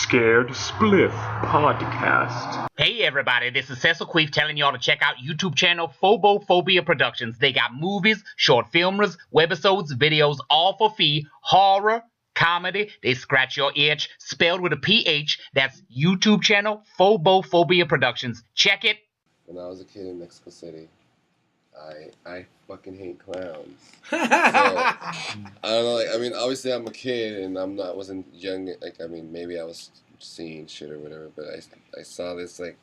Scared Spliff podcast. Hey everybody, this is Cecil Queef telling y'all to check out YouTube channel Phobophobia Productions. They got movies, short filmers, webisodes, videos, all for fee, horror, comedy, they scratch your itch, spelled with a PH. That's YouTube channel Phobophobia Productions. Check it. When I was a kid in Mexico City, I fucking hate clowns. So, I don't know, like, I mean, obviously I'm a kid and wasn't young, like, I mean, maybe I was seeing shit or whatever, but I saw this, like,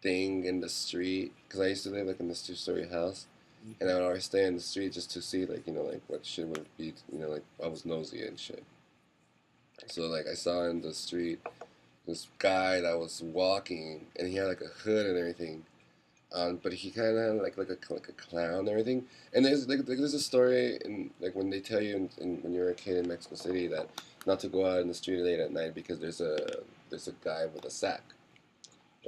thing in the street, because I used to live, like, in this two-story house, and I would always stay in the street just to see, like, you know, like, what shit would be, you know, like, I was nosy and shit. So, like, I saw in the street this guy that was walking, and he had, like, a hood and everything. But he kind of had like a clown and everything. And there's there's a story in like when they tell you when you're a kid in Mexico City that not to go out in the street late at night because there's a guy with a sack,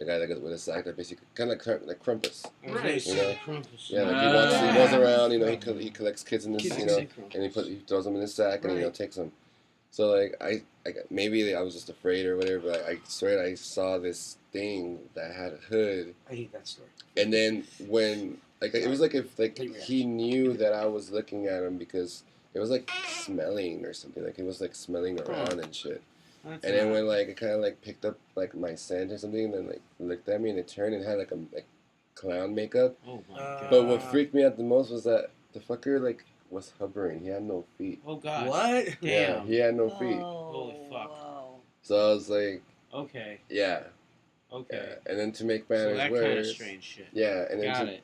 a guy with a sack that basically kind of like Krampus, Right. you know? Krampus. Yeah, like he walks around, you know, he collects kids in this, you know, and he throws them in his sack and you know takes them. So like I maybe I was just afraid or whatever, but I swear I saw this thing that had a hood. I hate that story. And then when like it was like if like he knew that I was looking at him because it was like smelling or something, like it was like smelling around and shit. And then when like it kind of like picked up like my scent or something, and then like looked at me and it turned and had like a clown makeup. Oh my god! But what freaked me out the most was that the fucker like was hovering. He had no feet. Oh god! What? Damn! Yeah, he had no feet. Holy fuck! Wow. So I was like, Okay. yeah. Okay. Yeah. And then to make So matters that worse, kind of strange shit. yeah, and then Got it.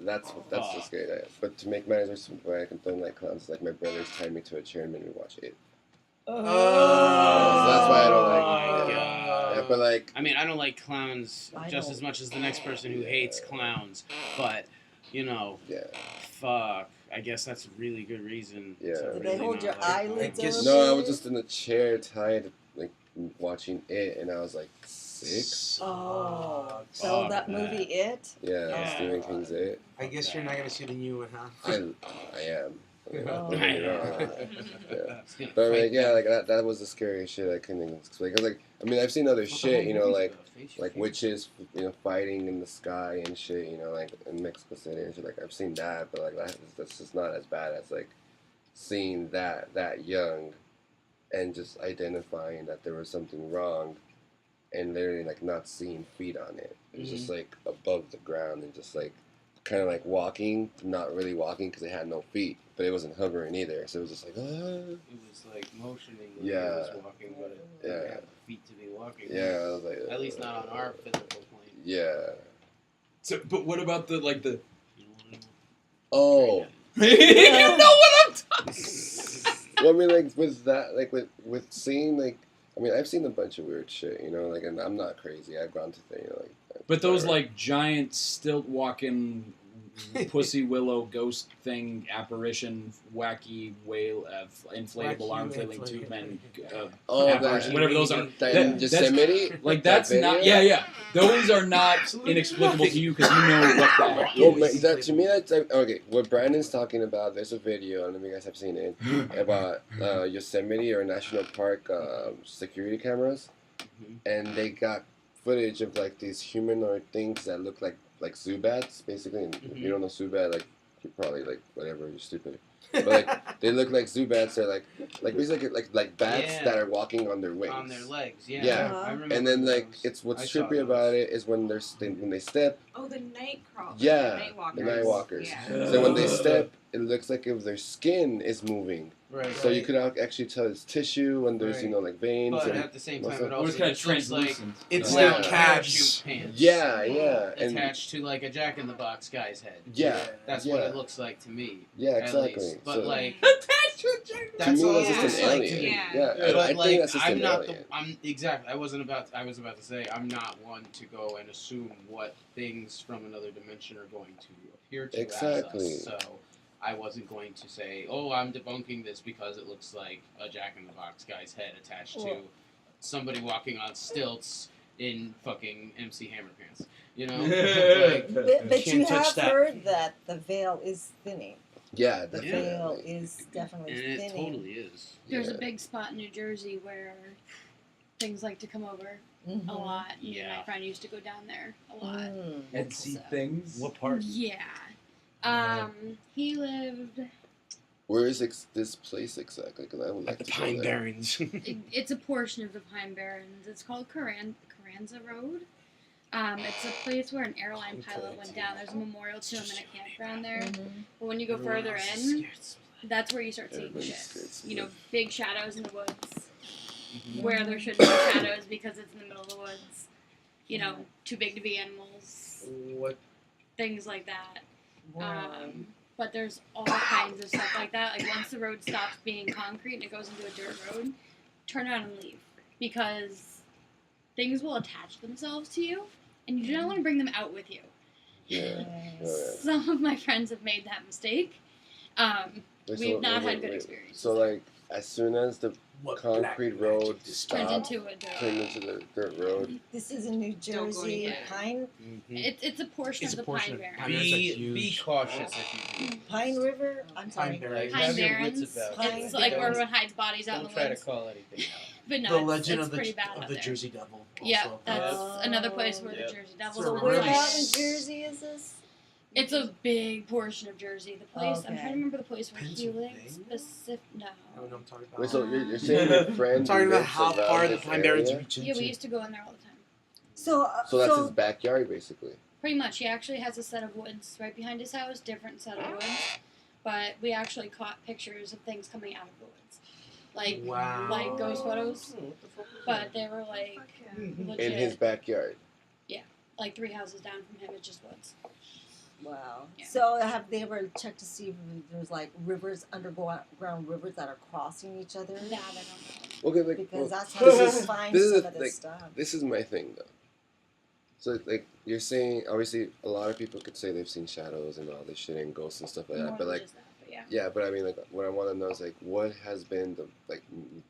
that's what's scary. But to make matters worse, why I can don't like clowns, like my brothers tied me to a chair and made me watch it. Oh. So that's why I don't like. Oh my Yeah. god! Yeah, but like, I mean, I don't like clowns just as much as the next person who hates clowns, but you know, yeah. fuck. I guess that's a really good reason. Yeah. to Did they really hold not your like eyelids clowns. open? No, I was just in a chair tied, like watching it, and I was like 6. Oh. So Fuck that movie, It? Yeah, Yeah. Stephen King's It. I guess you're not going to see the new one, huh? I am. You know, Oh. don't get me wrong. Yeah. It's gonna But fight like, yeah, back. like that was the scariest shit I couldn't even explain. Cause like, I mean, I've seen other shit, you know, like witches, you know, fighting in the sky and shit, you know, like in Mexico City and shit. Like I've seen that, but like that's just not as bad as like seeing that young and just identifying that there was something wrong and literally like not seeing feet on it. It was just like above the ground and just like kind of like walking, not really walking because it had no feet, but it wasn't hovering either. So it was just like, It was like motioning when Yeah. it was walking, but it didn't have feet to be walking. yeah, I was like, At least not on our physical plane. yeah. So, but what about the like the? You know Oh, You know what I'm talking. well, I mean, like with that, like with seeing, like, I mean, I've seen a bunch of weird shit, you know, like, and I'm not crazy. I've gone to things, you know, like. But those whatever. like giant stilt walking, pussy willow ghost thing apparition, wacky whale, inflatable arm flailing tube men, apparition, whatever those are. That Yosemite. Like that's that not. video? Yeah. Those are not inexplicable to you because you know what that Well, is. that, to me, that's like, okay. What Brandon's talking about, there's a video, I don't know if you guys have seen it, about Yosemite or National Park security cameras, and they got footage of like these humanoid things that look like Zubats, basically. And if you don't know Zubat, like you're probably like whatever, you're stupid. But like they look like Zubats. They're like basically like bats that are walking on their wings. On their legs, yeah. Yeah. I remember And then like those. it's what's I saw trippy those. about it is when they step. Oh, the night crawlers. Yeah, the the night walkers. Yeah. So when they step, it looks like if their skin is moving. Right. So you could actually tell it's tissue and there's Right. you know like veins. But And, at the same time, muscle. it It was also kind of just looks like translucent. It's Yeah. like calves. pants. yeah, and Attached to like a Jack in the Box guy's head. yeah, That's yeah. what it looks like to me. yeah, At exactly. least. But So, like, to that's me, all it's it just looks an like alien. to me. Yeah, But I like, think that's just I'm an not alien. I'm exactly. I was about to say I'm not one to go and assume what things from another dimension are going to appear to Exactly. as us. So I wasn't going to say, oh, I'm debunking this because it looks like a Jack in the Box guy's head attached to somebody walking on stilts in fucking MC Hammer pants. You know, like, But you Can't touch have that. heard that the veil is thinning. Yeah, The definitely. veil is definitely And it thinning. totally is. There's Yeah. a big spot in New Jersey where things like to come over Mhm. a lot. Me and Yeah. my friend used to go down there a lot. Mm. And see So- things. What part? Yeah. He lived. Where is this place exactly? Because I would like At the to go Pine there. Barrens. It's a portion of the Pine Barrens. It's called Carranza Road. It's a place where an airline pilot went down. There's a memorial to him in a campground there. Mhm. But when you go Everyone further else is in, scared. that's where you start seeing Everybody's shit. scared. You know, big shadows in the woods Mhm. where there shouldn't be shadows because it's in the middle of the woods. You know, too big to be animals. What? Things like that. Right. But there's all kinds of stuff like that. Like once the road stops being concrete and it goes into a dirt road, turn around and leave because things will attach themselves to you, and you do not want to bring them out with you. Yeah. Yes. Some of my friends have made that mistake. Wait, We've so- not wait, had good wait. experiences. So like, as soon as the What concrete black road magic is- turns stopped, into a dirt. turned into the dirt road. This is in New Don't go Jersey. yet. Pine It's a portion It's of a the portion Pine of Barrens. Pine Barrens are Be huge. cautious if you do. Pine River. I'm sorry. Pine Barrens. Pine Have your Barrens. wits about Pine It's like where Barrens. everyone hides bodies out in Don't the try to woods. call anything out. But no, The it's, legend it's of the pretty bad out there. Jersey Devil. Yeah, Also. that's Oh. another place where Yep. the Jersey Devils So live. where really out in Jersey is this? It's a big portion of Jersey. The place I'm Okay. trying to remember the place where he lived. Pennsylvania? No. I know what I'm talking about. Wait, so you're saying your I'm friend talking about lives how around far the this Pine Barrens area? reach Yeah, into. we used to go in there all the time. So So that's his backyard, basically. Pretty much. He actually has a set of woods right behind his house, different set of woods. But we actually caught pictures of things coming out of the woods. Like Wow. like ghost photos. But they were like legit. In his backyard. Like 3 houses down from him, it's just woods. wow. Yeah. So have they ever checked to see if there's like rivers, underground rivers that are crossing each other? That I don't know. Okay, like, Because well, that's how this you is- find this is some of like- this stuff. this is my thing, though. So, like, you're saying, obviously, a lot of people could say they've seen shadows and all this shit and ghosts and stuff like More that, but than like, just that, but yeah. yeah, but I mean, like, what I want to know is, like, what has been the, like,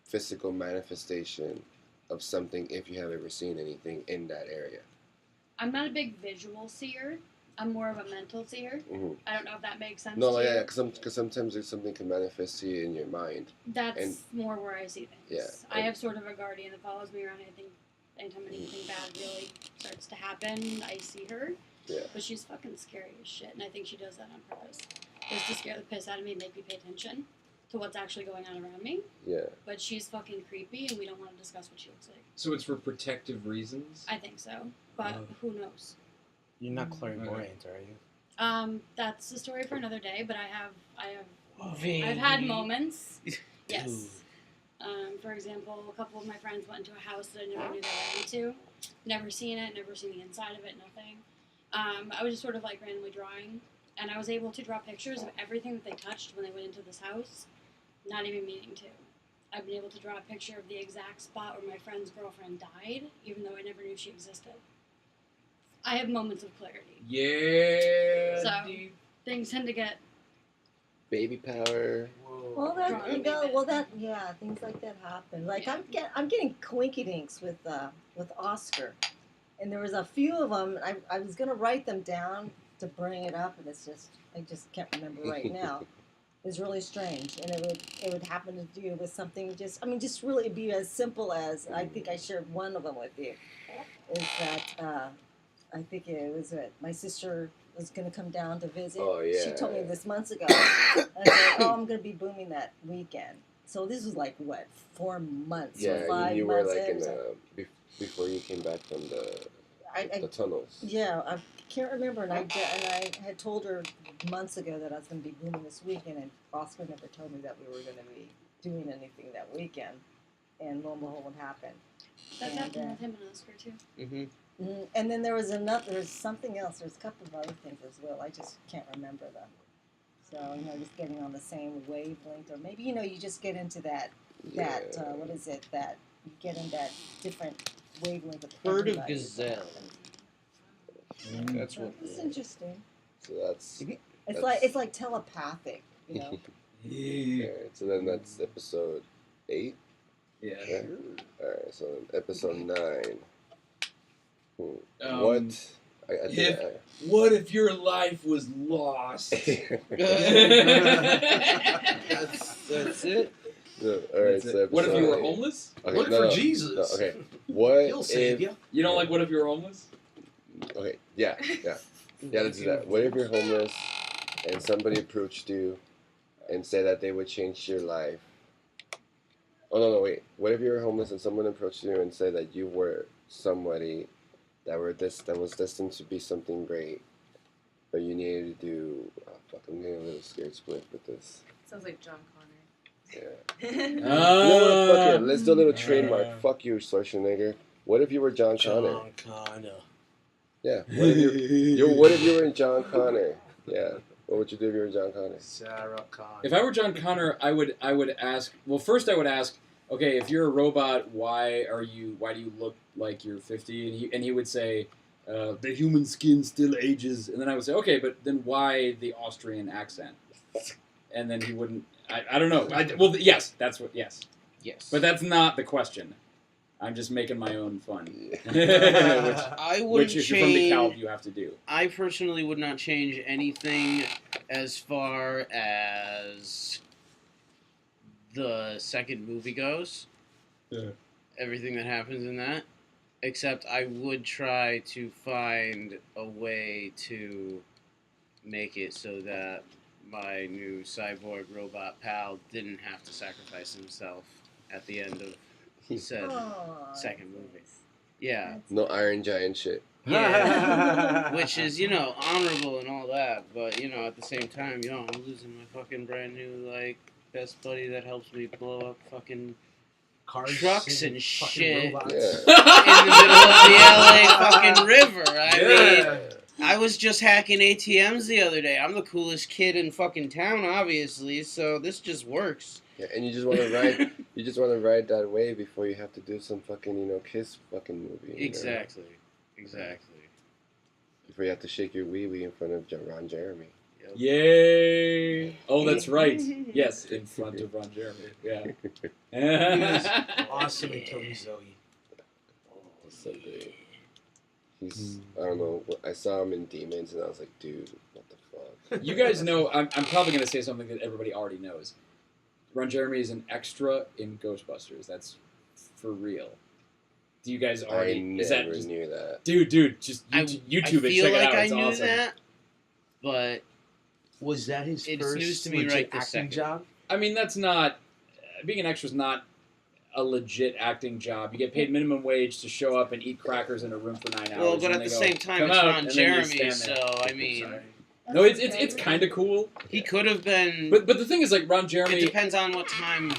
physical manifestation of something if you have ever seen anything in that area? I'm not a big visual seer. I'm more of a mental seer. Mm-hmm. I don't know if that makes sense No, to like, you. yeah, because sometimes there's something can manifest to you in your mind. That's and- more where I see things. Yeah, I and- have sort of a guardian that follows me around. Anytime anything bad really starts to happen, I see her. Yeah. But she's fucking scary as shit, and I think she does that on purpose. Just to scare the piss out of me and make me pay attention to what's actually going on around me. Yeah. But she's fucking creepy, and we don't want to discuss what she looks like. So it's for protective reasons. I think so, but who knows? You're not clairvoyant, are you? That's a story for another day. But I've had moments. Yes. For example, a couple of my friends went into a house that I never knew they went into. Never seen it, never seen the inside of it, nothing. I was just sort of like randomly drawing, and I was able to draw pictures of everything that they touched when they went into this house, not even meaning to. I've been able to draw a picture of the exact spot where my friend's girlfriend died, even though I never knew she existed. I have moments of clarity. Yeah. So- dude. Things tend to get Baby power. Well, Drawing that me you know, a bit. well, that yeah, things like that happen. Like Yeah. I'm getting coinkydinks with Oscar, and there was a few of them. I was gonna write them down to bring it up, and I just can't remember right now. It's really strange, and it would happen to do with something just really be as simple as I think I shared one of them with you. Is that I think it was my sister was going to come down to visit. Oh, yeah. She told me this months ago. I said, "Oh, I'm going to be booming that weekend." So this was like what 4 months or Yeah, 5 you were months like in. in before you came back from the I tunnels. yeah, I can't remember, and I had told her months ago that I was going to be booming this weekend, and Oscar never told me that we were going to be doing anything that weekend, and lo and behold, what happened. that's And, happened with him and Oscar too. Mm-hmm. And then there was there's something else. There's a couple of other things as well. I just can't remember them. So just getting on the same wavelength, or maybe you just get into that Yeah. what is it that you get in that different wavelength of Herd of everybody. gazelle. That's what. It's interesting. So that's It's like telepathic, Yeah. alright. So then that's episode 8. Yeah. Alright. So then episode 9. Um, What I think What if your life was lost? That's it. No, all right. So What if you were homeless? Okay, Look for Jesus. No, okay. What He'll save if? you. You don't like what if you were homeless? Okay. Yeah. Let's do that. What if you're homeless and somebody approached you and said that they would change your life? Oh no, wait. What if you were homeless and someone approached you and said that you were somebody that was destined to be something great, but you needed to do? Oh, fuck, I'm getting a little scared split with this. Sounds like John Connor. Yeah. You know what? Fuck it. Let's do a little trademark. Fuck you, Schwarzenegger. What if you were John Connor? John Connor. Yeah. What if you were John Connor? Yeah. What would you do if you were John Connor? Sarah Connor. If I were John Connor, I would ask. Well, first I would ask, okay, if you're a robot, why do you look like you're 50? And he would say, the human skin still ages. And then I would say, okay, but then why the Austrian accent? And then he wouldn't. I don't know. Well, yes, that's what. Yes. Yes. But that's not the question. I'm just making my own fun. I wouldn't Which, if you're from change. DeKalb, you have to do. I personally would not change anything as far as the second movie goes. Yeah. Everything that happens in that. Except I would try to find a way to make it so that my new cyborg robot pal didn't have to sacrifice himself at the end of said second movie. Yeah. No Iron Giant shit. Yeah. Which is, honorable and all that, but, at the same time, I'm losing my fucking brand new, best buddy that helps me blow up fucking Cars trucks and fucking shit robots. Yeah. in the middle of the LA fucking river. I mean, I was just hacking ATMs the other day. I'm the coolest kid in fucking town, obviously, so this just works. Yeah, and you just want to ride. You just want to ride that wave before you have to do some fucking Kiss fucking movie. Exactly. Before you have to shake your wee wee in front of Ron Jeremy. Yep. Yay! Oh, that's right. Yes, in front of Ron Jeremy. Yeah. He was awesome in Killing Zoe. So great. He's, I don't know, I saw him in Demons and I was like, dude, what the fuck? You guys know, I'm probably going to say something that everybody already knows. Ron Jeremy is an extra in Ghostbusters. That's for real. Do you guys already? Knew that. Dude, just YouTube I it. feel Check like it out. I It's knew awesome. that, but Was that his It's first news to me legit right this acting second. job? I mean, that's not being an extra is not a legit acting job. You get paid minimum wage to show up and eat crackers in a room for 9 hours. well, but and at they the go, same time, "Come it's out," Ron and then you Jeremy, stand so there. I mean, No, it's kind of cool. he could have been. But the thing is, like Ron it Jeremy. depends on what time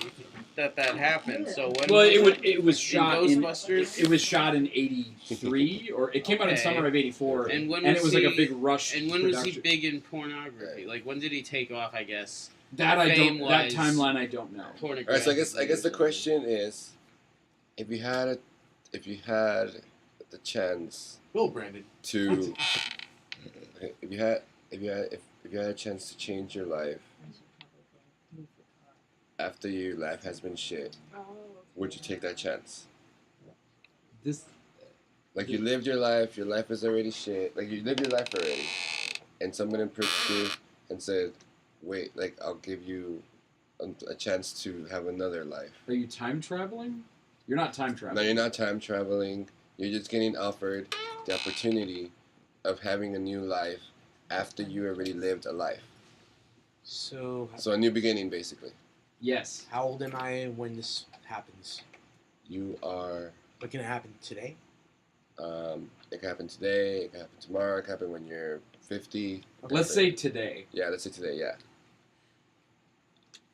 that happened. So when Well, was it was shot in Ghostbusters? It was shot in '83, or it came out in Okay. summer of '84, And when it was like a he- big rush. And when was he production. big in pornography? Like when did he take off? I guess That I don't. That fame-wise, timeline I don't know. pornography. All right, so I guess the question is, if you had the chance Will Brandon. to, okay, if you had a chance to change your life after your life has been shit, would you take that chance? Like you lived your life is already shit. Like you lived your life already, and someone approached you and said, "Wait, like I'll give you a chance to have another life." Are you time traveling? You're not time No, traveling. you're not time traveling. You're just getting offered the opportunity of having a new life after you already lived a life. So, So a new beginning, basically. Yes. how old am I when this happens? You are. What can it happen today? It can happen today. It can happen tomorrow. It can happen when you're 50. Let's say today. Yeah, let's say today. Yeah.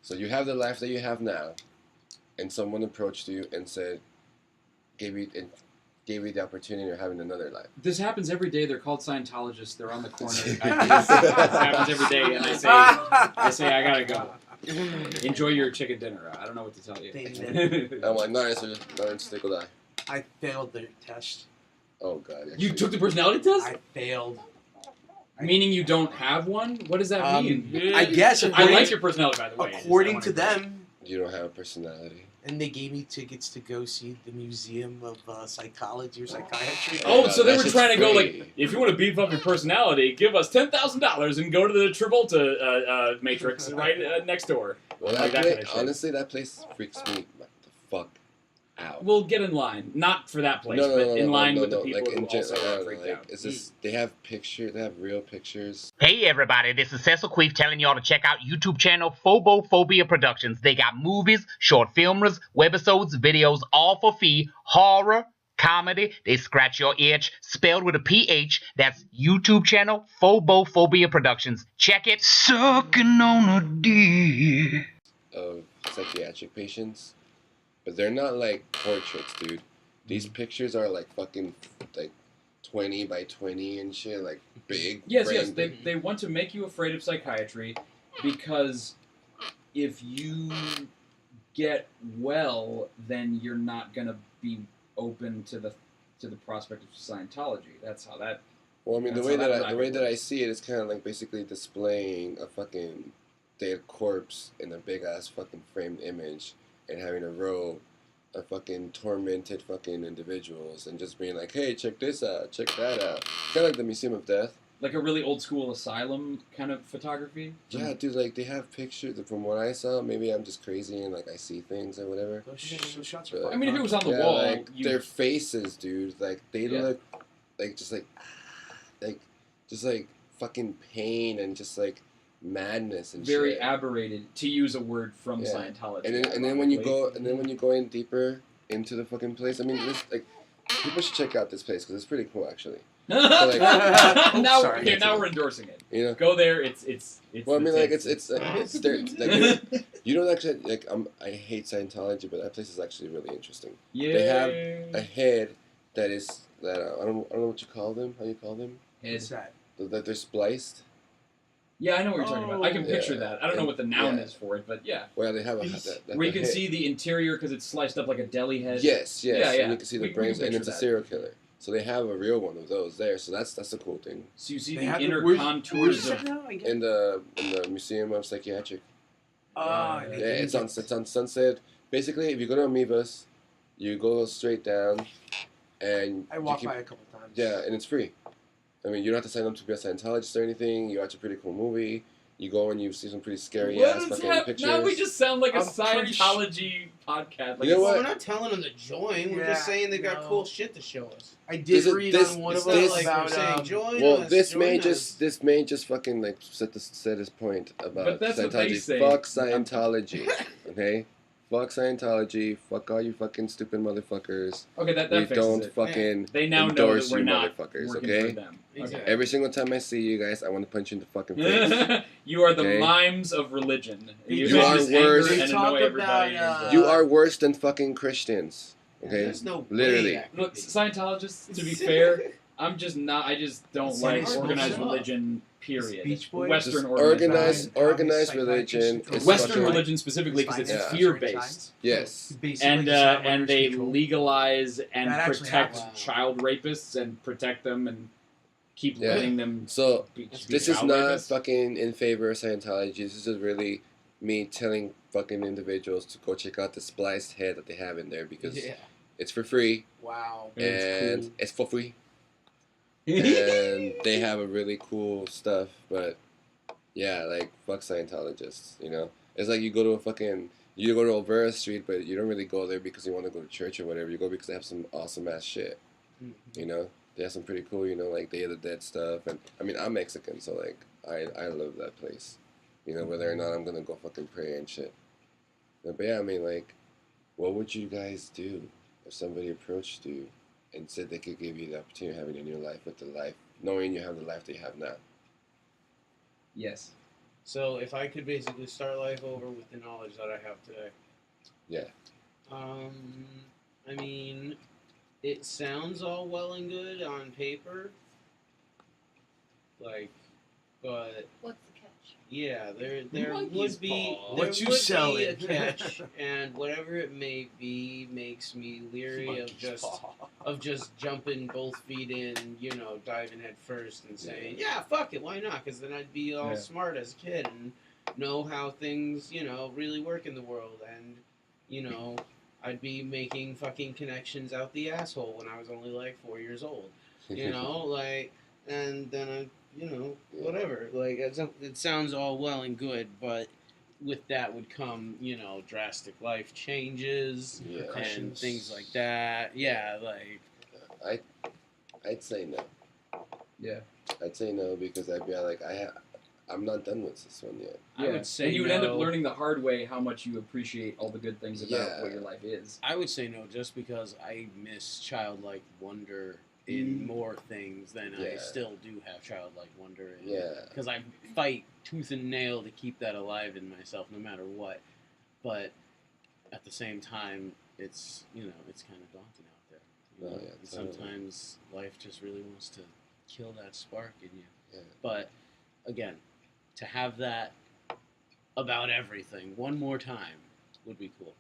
So you have the life that you have now, and someone approached you and said, gave you the opportunity of having another life. This happens every day. They're called Scientologists. They're on the corner. This happens every day, and I say I gotta go. Enjoy your chicken dinner. I don't know what to tell you. I'm like, no answer, no answer, stick will die. I failed the test. Oh God. You actually. took the personality test? I failed. Meaning you don't have one? What does that mean? I guess I according, like your personality, by the way. according to them, You don't have a personality. And they gave me tickets to go see the Museum of Psychology or Psychiatry. Oh, so they That were shit's trying to go free. like, if you want to beef up your personality, give us $10,000 and go to the Travolta Matrix right next door. Well, Like that kind of shit. honestly, that place freaks me the fuck out. We'll get in line, not for that place, but in line with the people who also are freaked out. It's just, they have pictures, they have real pictures. Hey everybody, this is Cecil Queef telling y'all to check out YouTube channel Phobophobia Productions. They got movies, short filmers, webisodes, videos, all for fee, horror, comedy, they scratch your itch, spelled with a PH. That's YouTube channel Phobophobia Productions. Check it. Sucking on a dick. Of psychiatric patients, but they're not like portraits, dude. These pictures are like fucking like 20 by 20 and shit, like big. Yes, framed. they want to make you afraid of psychiatry because if you get well, then you're not gonna be open to the prospect of Scientology. That's how that. Well, I mean, the That's way how that that the way that I works. see it is kind of like basically displaying a fucking dead corpse in a big ass fucking framed image and having a row of fucking tormented fucking individuals and just being like, hey, check this out, check that out. Kind of like the Museum of Death. Like a really old school asylum kind of photography. Yeah, dude, like they have pictures. From what I saw, maybe I'm just crazy and like I see things or whatever. Those shots But, are I mean, if it was on the yeah, wall, like you their faces, dude, like they Yeah. look like just like fucking pain and just like madness and very shit. aberrated, to use a word from Yeah. Scientology. And then when you go in deeper into the fucking place, I mean, this like people should check out this place because it's pretty cool actually. like- now, Sorry. okay, now we're endorsing it. You know. Go there. It's. Well, I mean, the like tits. it's there, like you don't actually like I hate Scientology, but that place is actually really interesting. Yeah. They have a head that is that I don't know what you call them. How you call them? What's that? That they're spliced. Yeah, I know what you're talking about. I can Yeah. picture that. I don't know what the noun Yeah. is for it, but yeah. Well, they have a Where you can head. see the interior because it's sliced up like a deli head. Yes, Yeah, yeah. and you can see the We can brains, and picture it's a that. serial killer. So they have a real one of those there. So that's a cool thing. So you see They the have inner where's contours it of. now? I guess? In the Museum of Psychiatric. Oh, Yeah, it's on Sunset. Basically, if you go to Amoebas, you go straight down, and I you walked keep- by a couple times. Yeah, and it's free. I mean, you don't have to sign up to be a Scientologist or anything. You watch a pretty cool movie. You go and you see some pretty scary What ass is fucking hap- pictures. Now we just sound like a I'm pretty Scientology podcast. Like You know Well, what? we're not telling them to join. We're Yeah, just saying they got no. cool shit to show us. I did This is- read this- on one of this- them this- Like about we're saying, join Well, us. this may join us. just fucking like set his point But about that's what they Scientology. say. Fuck Scientology, okay? Fuck Scientology. Fuck all you fucking stupid motherfuckers. Okay, that We fixes don't it. fucking They now know endorse that we're you not motherfuckers, working okay? for them. Exactly. Every single time I see you guys, I want to punch you in the fucking face. You are the Okay. mimes of religion. You just are anger worse. and They talk annoy everybody. about, You are worse than fucking Christians, okay? There's no way Literally. that could Look, be. Scientologists, to be fair, I'm just not. I just don't It's like hard to organized show up. religion. Period. Beach Boys? Western Just organized. organized Communist religion psychiatrist is Western fucking, religion specifically because it's Yeah. fear based, Yes. and they legalize and That actually protect happens. child rapists and protect them and keep Yeah. letting them. So be this is child not rapists. fucking in favor of Scientology. This is just really me telling fucking individuals to go check out the spliced head that they have in there because Yeah. it's for free Wow. and cool. it's for free. And they have a really cool stuff, but yeah, like fuck Scientologists, you know? It's like you go to Olvera Street, but you don't really go there because you want to go to church or whatever. You go because they have some awesome ass shit, you know? They have some pretty cool, you know, like Day of the Dead stuff. And I mean, I'm Mexican, so like I love that place, you know, whether or not I'm gonna go fucking pray and shit. But yeah, I mean, like, what would you guys do if somebody approached you and said they could give you the opportunity of having a new life with the life, knowing you have the life that you have now? Yes. So if I could basically start life over with the knowledge that I have today. Yeah. I mean, it sounds all well and good on paper. Like, but What's the catch? yeah, there Monkey's would be paw. there What you would selling? be a catch, and whatever it may be makes me leery of just jumping both feet in, you know, diving head first and saying, yeah, fuck it, why not? Because then I'd be all Yeah. smart as a kid and know how things, you know, really work in the world. And, you know, I'd be making fucking connections out the asshole when I was only like 4 years old. You know, like, and then I, you know, whatever. Like, it sounds all well and good, but with that would come, you know, drastic life changes and things like that. Yeah, like. I'd say no. Yeah. I'd say no because I'd be like, I'm not done with this one yet. Yeah. I would say and you would no. end up learning the hard way how much you appreciate all the good things about what your life is. I would say no just because I miss childlike wonder in more things than I still do have childlike wonder in. Yeah. Because I fight tooth and nail to keep that alive in myself no matter what. But at the same time, it's, you know, it's kind of daunting out there. You know? And sometimes life just really wants to kill that spark in you. Yeah. But again, to have that about everything one more time would be cool.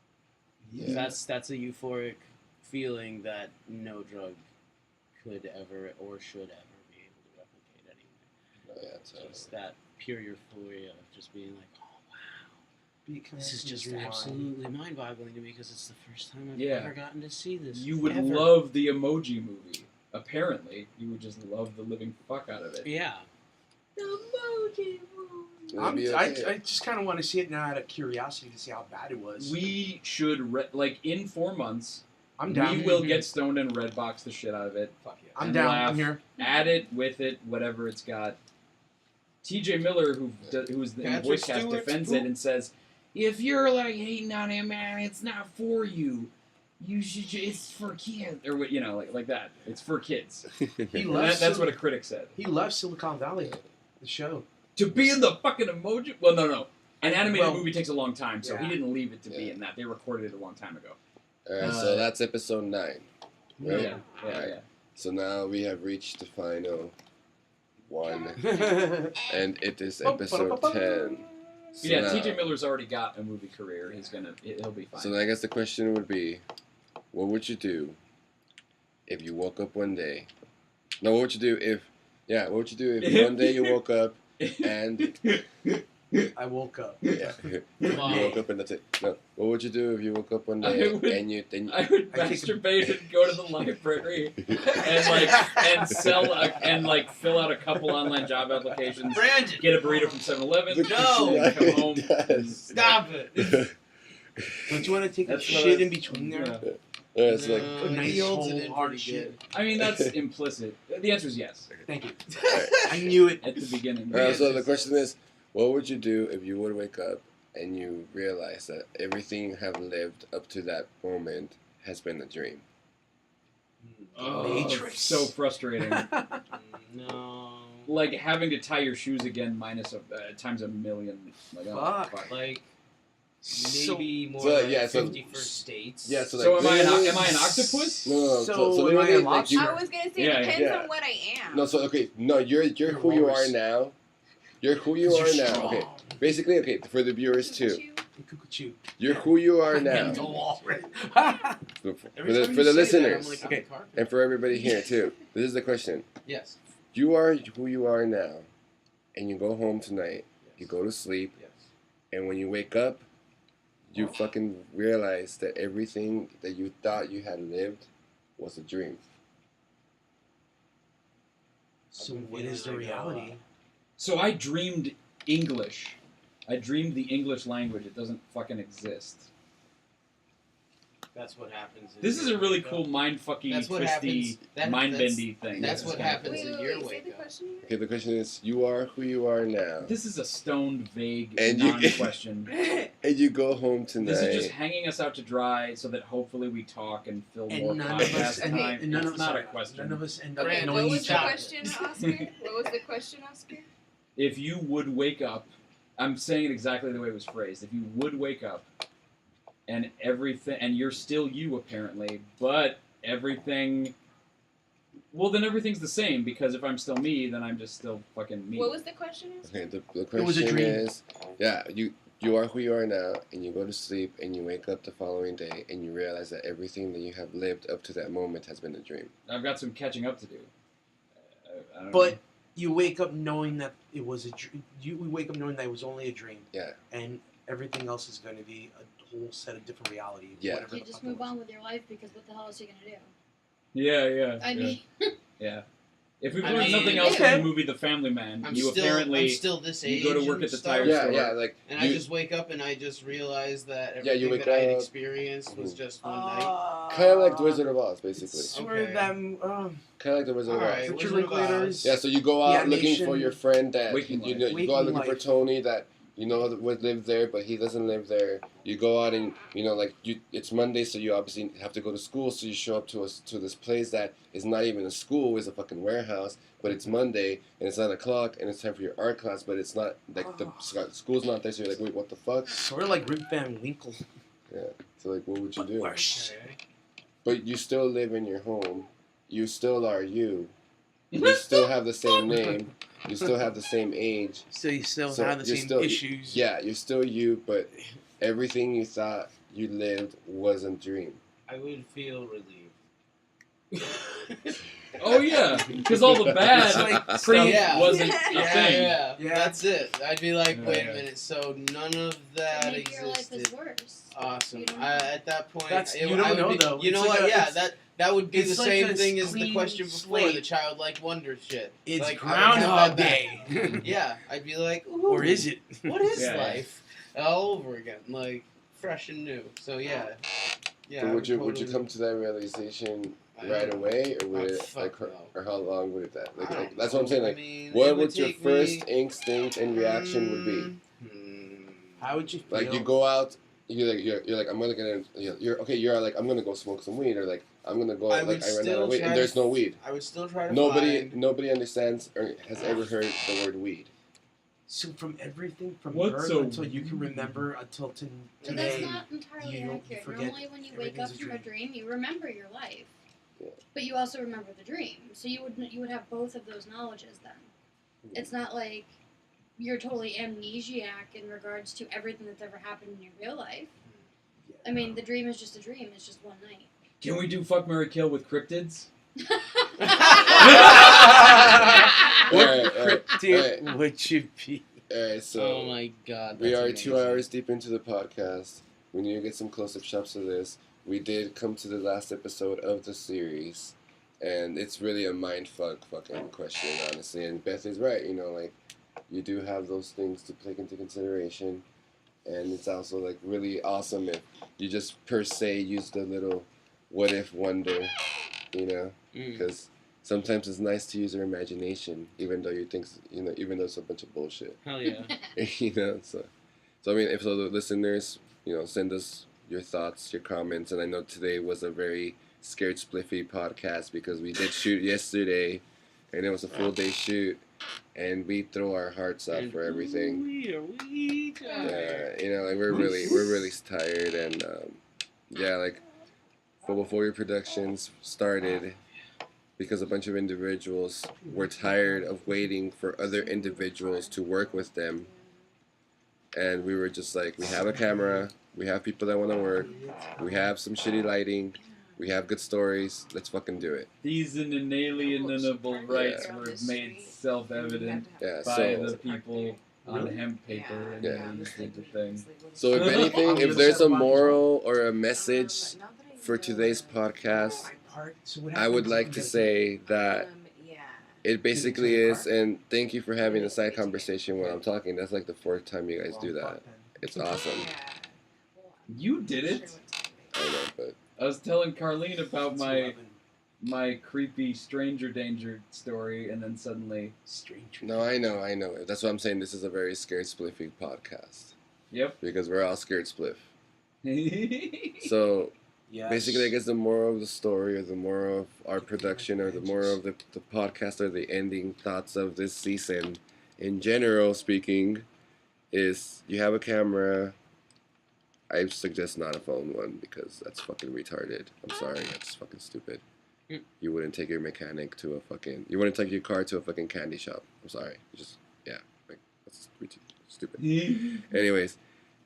Yeah. That's a euphoric feeling that no drug could ever or should ever be able to replicate anyway. Oh, yeah, totally. Just that pure euphoria of just being like, oh wow, Because this is just absolutely mind-boggling to me because it's the first time I've ever gotten to see this. You would ever. love the Emoji Movie. Apparently, you would just love the living fuck out of it. Yeah. The Emoji Movie. I just kind of want to see it now out of curiosity to see how bad it was. We should, like, in 4 months, I'm down. we will get stoned and Redbox the shit out of it. Fuck yeah. I'm and down. laugh I'm here. Add it, with it, whatever it's got. TJ Miller, who's in the voice cast, defends it and says, if you're, like, hating on him, man, it's not for you. You should. It's for kids, or you know, like that. It's for kids. That's what a critic said. He left Silicon Valley, the show, to be in the fucking Emoji. Well, no. An animated movie takes a long time, so he didn't leave it to be in that. They recorded it a long time ago. All right, so that's episode 9. Right? Yeah. So now we have reached the final one, and it is episode 10. So yeah, now, TJ Miller's already got a movie career. He'll be fine. So I guess the question would be, what would you do if you woke up one day? No, what would you do if one day you woke up and I woke up. Yeah. You woke up and that's it. No, what would you do if you woke up one day I would masturbate and go to the library and sell and fill out a couple online job applications. Brandon, get a burrito from 7-Eleven. No, come home. Stop it. Don't you want to take a shit in between there? Yeah, it's like a nice hard shit. I mean, that's implicit. The answer is yes. Thank you. I knew it at the beginning. So the question is, what would you do if you would wake up and you realize that everything you have lived up to that moment has been a dream? Oh, Matrix. So frustrating. No. Like having to tie your shoes again minus times a million. Like, oh, fuck. Like maybe more so, than yeah, 50 first dates. Yeah, so, am I an octopus? No. So am I a lobster? I was gonna say it depends on what I am. No, so you're who you are now. You're who you are now. Strong. Okay, basically, okay, for the viewers too. Cuckoo. You're who you are now. For the listeners, okay, and for everybody here too. This is the question. Yes. You are who you are now, and you go home tonight. Yes. You go to sleep, Yes. and when you wake up, you fucking realize that everything that you thought you had lived was a dream. So what is the reality? So I dreamed English. I dreamed the English language. It doesn't fucking exist. That's what happens. This is a really cool mind-fucky, twisty, mind-bendy thing. That's what happens Wait, in your say wake the up. question again? Okay, the question is, you are who you are now. This is a stoned, vague, And non-question. And you go home tonight. This is just hanging us out to dry so that hopefully we talk and fill more None of us, podcast time. and none It's of not us, a question. None of us end up Brand, knowing What was each the other. question, Oscar? What was the question, Oscar? If you would wake up, I'm saying it exactly the way it was phrased. If you would wake up and everything, and you're still you apparently, but everything, well then everything's the same because if I'm still me, then I'm just still fucking me. What was the question? Okay, the It was a question dream. is, yeah, you are who you are now, and you go to sleep, and you wake up the following day, and you realize that everything that you have lived up to that moment has been a dream. I've got some catching up to do. I don't But know. you wake up knowing that it was a dream. You wake up knowing that it was only a dream, Yeah. and everything else is going to be a whole set of different reality. Yeah. whatever You the just fuck it move was. on with your life because what the hell else are you gonna do? Yeah. I mean, Yeah. If we've I learned mean, nothing else okay. from the movie The Family Man, I'm you still apparently this age. you go to work and at the stuff, tire Yeah, store. yeah, like and you, I just wake up and I just realize that Yeah, you everything wake that I had up. experienced was just one night. kind of like the Wizard of Oz, basically. It's sort Okay. of that. Kind of like the Wizard of Oz. Alright, Picture Wizard of Linklaters. Yeah, so you go The out looking for animation. your friend that Waking you Life. know, you go out Waking looking for Life. Tony that you know that would live there, but he doesn't live there. You go out and like it's Monday, so you obviously have to go to school. So you show up to this place that is not even a school, it's a fucking warehouse. But it's Monday and it's 9:00 and it's time for your art class, but it's not like the school's not there. So you're like, wait, what the fuck? Sort of like Rip Van Winkle. Yeah. So like, what would you But do? worse. But you still live in your home. You still are you. You still have the same name. You still have the same age. So you still So have the you're same still- issues. Yeah, you're still you, but everything you thought you lived was a dream. I would feel relieved. Oh yeah, because all the bad It's like stuff Yeah. wasn't a Yeah, thing. yeah, Yeah. that's it. I'd be like, Yeah, wait yeah. a minute, so none of that maybe your life is existed. worse. Awesome. You don't know. At that point, That's- it- you don't I would know, be- though. You It's know like what? a- Yeah, it's- that would be it's the like same a thing as the clean question before, slate. the childlike wonder shit. It's Like, I would have Groundhog that Day. back. Yeah, I'd be like, ooh, Or is it? What is Yeah, yeah. life? All over again, like fresh and new. So yeah. But I would you totally- come to that realization I right don't- away, or would Oh, it fuck no. or how long would it that? Like, I don't that's what I'm know. saying. I Like, mean, it what would would your take first me- instinct and reaction would be? How would you feel? Like, you go out, you're like, I'm gonna get in. You're like, I'm gonna go smoke some weed, or like, I'm gonna go. I Like, would I ran out still of weed, try and to there's no weed. I would still try to Nobody find. understands or has ever heard the word weed. So from everything from What's birth a- until you can remember until But that's today. not entirely you accurate. forget Normally, when you wake up everything's a from a dream, you remember your life, Yeah. but you also remember the dream. So you would have both of those knowledges then. It's not like you're totally amnesiac in regards to everything that's ever happened in your real life. I mean, the dream is just a dream. It's just one night. Can we do fuck, marry, kill with cryptids? What Alright, cryptid would you be? Alright, so Oh my god. we that's are amazing. 2 hours deep into the podcast. We need to get some close-up shots of this. We did come to the last episode of the series, and it's really a mindfuck fucking question, honestly. And Beth is right, like, you do have those things to take into consideration, and it's also, like, really awesome if you just, per se, use the little what-if wonder, because sometimes it's nice to use your imagination, even though you think, even though it's a bunch of bullshit. Hell yeah. So I mean, if so, the listeners, send us your thoughts, your comments, and I know today was a very scared spliffy podcast because we did shoot yesterday, and it was a full day shoot, and we throw our hearts out for everything. Yeah, like we're really tired, and like Phobophobia Productions started because a bunch of individuals were tired of waiting for other individuals to work with them. And we were just like, we have a camera, we have people that want to work, we have some shitty lighting, we have good stories, let's fucking do it. These inalienable rights Yeah. were made self-evident Yeah, by so the people on hemp paper and Yeah. these did the thing. so if anything, if there's a moral or a message for today's podcast, I would like to say that it basically is, and thank you for having a side conversation when I'm talking. That's like the 4th time you guys do that. It's awesome. You did it. I know, but I was telling Carlene about my creepy stranger danger story, and then suddenly, no, I know. That's what I'm saying. This is a very scared spliffy podcast yep. because we're all scared spliff. So basically, I guess the moral of the story, or the moral of our production, or the moral of the podcast, or the ending thoughts of this season, in general speaking, is you have a camera. I suggest not a phone one because that's fucking retarded. I'm sorry, that's fucking stupid. You wouldn't take your mechanic to a fucking. You wouldn't take your car to a fucking candy shop. I'm sorry. That's stupid. Anyways,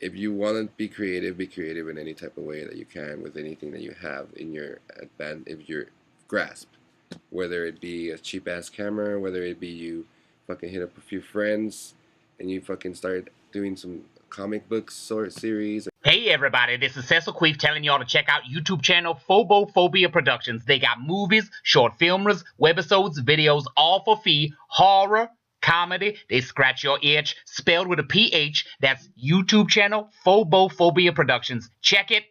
if you want to be creative in any type of way that you can with anything that you have in your if your grasp, whether it be a cheap ass camera, whether it be you fucking hit up a few friends and you fucking start doing some comic book sort series. Hey everybody, this is Cecil Queef telling y'all to check out YouTube channel Phobophobia Productions. They got movies, short filmers, webisodes, videos, all for fee, horror, comedy, they scratch your itch, spelled with a PH. That's YouTube channel Phobophobia Productions. Check it